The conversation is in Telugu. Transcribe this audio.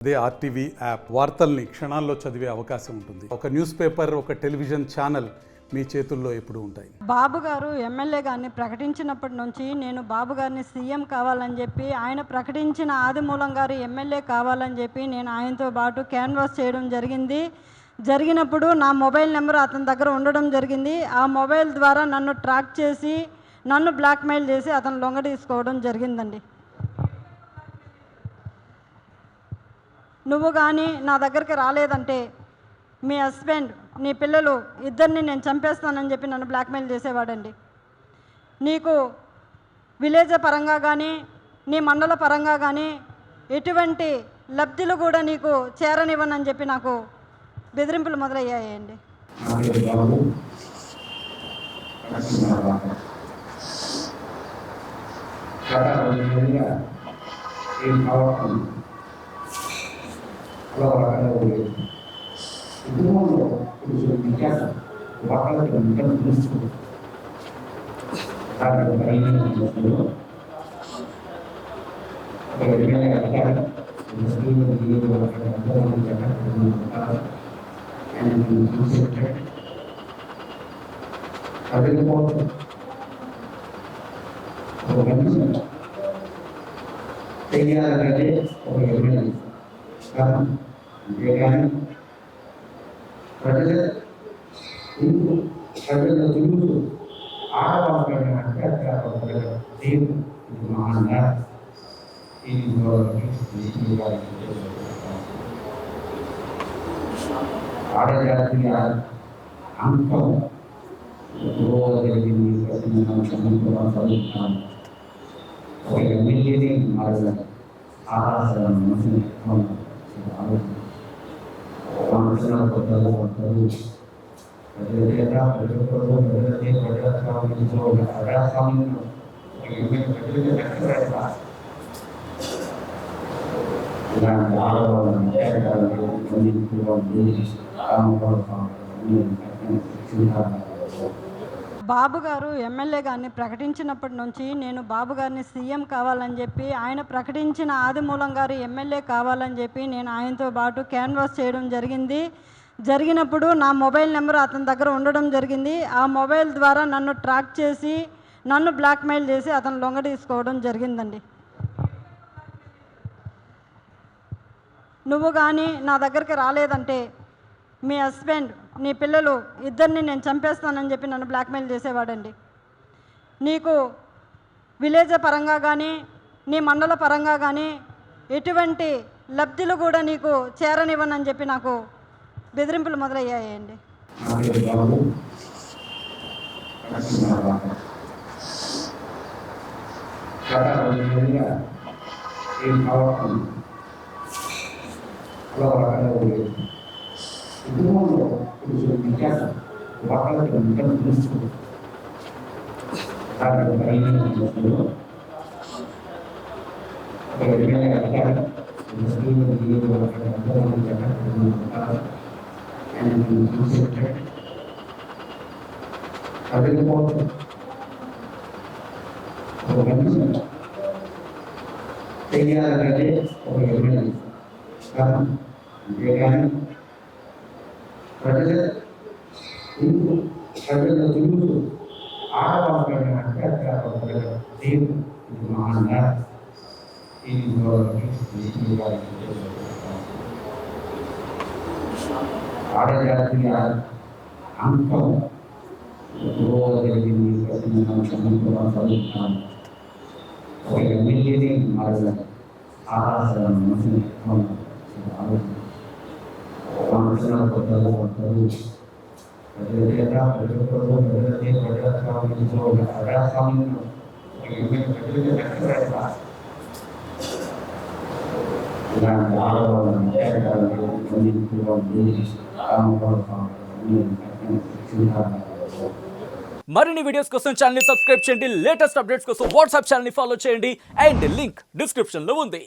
అదే ఆర్టీవీ యాప్ వార్తల్ని క్షణాల్లో చదివే అవకాశం ఉంటుంది. ఒక న్యూస్ పేపర్, ఒక టెలివిజన్ ఛానల్ మీ చేతుల్లో ఎప్పుడూ ఉంటాయి. బాబు గారు ఎమ్మెల్యే గారిని ప్రకటించినప్పటి నుంచి నేను బాబు గారిని సీఎం కావాలని చెప్పి, ఆయన ప్రకటించిన ఆదిమూలం గారు ఎమ్మెల్యే కావాలని చెప్పి నేను ఆయనతో పాటు క్యాన్వాస్ చేయడం జరిగినప్పుడు నా మొబైల్ నెంబర్ అతని దగ్గర ఉండడం జరిగింది. ఆ మొబైల్ ద్వారా నన్ను ట్రాక్ చేసి నన్ను బ్లాక్మెయిల్ చేసి అతను లొంగ తీసుకోవడం జరిగిందండి. నువ్వు కానీ నా దగ్గరికి రాలేదంటే మీ హస్బెండ్, నీ పిల్లలు ఇద్దరిని నేను చంపేస్తానని చెప్పి నన్ను బ్లాక్మెయిల్ చేసేవాడండి. నీకు విలేజ్ పరంగా కానీ నీ మండల పరంగా కానీ ఎటువంటి లబ్ధులు కూడా నీకు చేరనివ్వనని చెప్పి నాకు బెదిరింపులు మొదలయ్యాయండి. కుటుంబంలో విద్యాసం వాటాలకు నిజం తెలుస్తుంది. ఒక మనిషి తెలియాలంటే ఒక ఎమ్మెల్యే కారణం అంతేగాని ప్రజలు తిరుగుతూ ఆడవాళ్ళ దేవుడు మహాంగా ఆడజాతి అంకం జరిగింది. ఒక ఎమ్మెల్యేని మారడం ఆహారం మనసుని బాబు గారు ఎమ్మెల్యే గారిని ప్రకటించినప్పటి నుంచి నేను బాబు గారిని సీఎం కావాలని చెప్పి, ఆయన ప్రకటించిన ఆదిమూలం గారు ఎమ్మెల్యే కావాలని చెప్పి నేను ఆయనతో పాటు క్యాన్వాస్ చేయడం జరిగినప్పుడు నా మొబైల్ నెంబర్ అతని దగ్గర ఉండడం జరిగింది. ఆ మొబైల్ ద్వారా నన్ను ట్రాక్ చేసి నన్ను బ్లాక్మెయిల్ చేసి అతను లొంగ తీసుకోవడం జరిగిందండి. నువ్వు కానీ నా దగ్గరికి రాలేదంటే మీ హస్బెండ్, నీ పిల్లలు ఇద్దరిని నేను చంపేస్తానని చెప్పి నన్ను బ్లాక్మెయిల్ చేసేవాడండి. నీకు విలేజ్ పరంగా కానీ నీ మండల పరంగా కానీ ఎటువంటి లబ్ధులు కూడా నీకు చేరనివ్వనని చెప్పి నాకు బెదిరింపులు మొదలయ్యాయండి. కుటుంబంలో విద్యాసం వాటాలకు నిజం తెలుస్తుంది. ఒక మనిషి తెలియాలంటే ఒక ఎమ్మెల్యే కారణం అంతేగాని ప్రజలు తిరుగుతూ ఆడవాళ్ళ దేవుడు మహాంగా ఆడజాతి అంకం జరిగింది. ఒక ఎమ్మెల్యేని మారడం ఆహారం మనసుని మరిన్ని వీడియోస్ కోసం ఛానల్ ని సబ్స్క్రైబ్ చేయండి. లేటెస్ట్ అప్డేట్స్ కోసం వాట్సాప్ ఛానల్ ని ఫాలో చేయండి. అండ్ లింక్ డిస్క్రిప్షన్ లో ఉంది.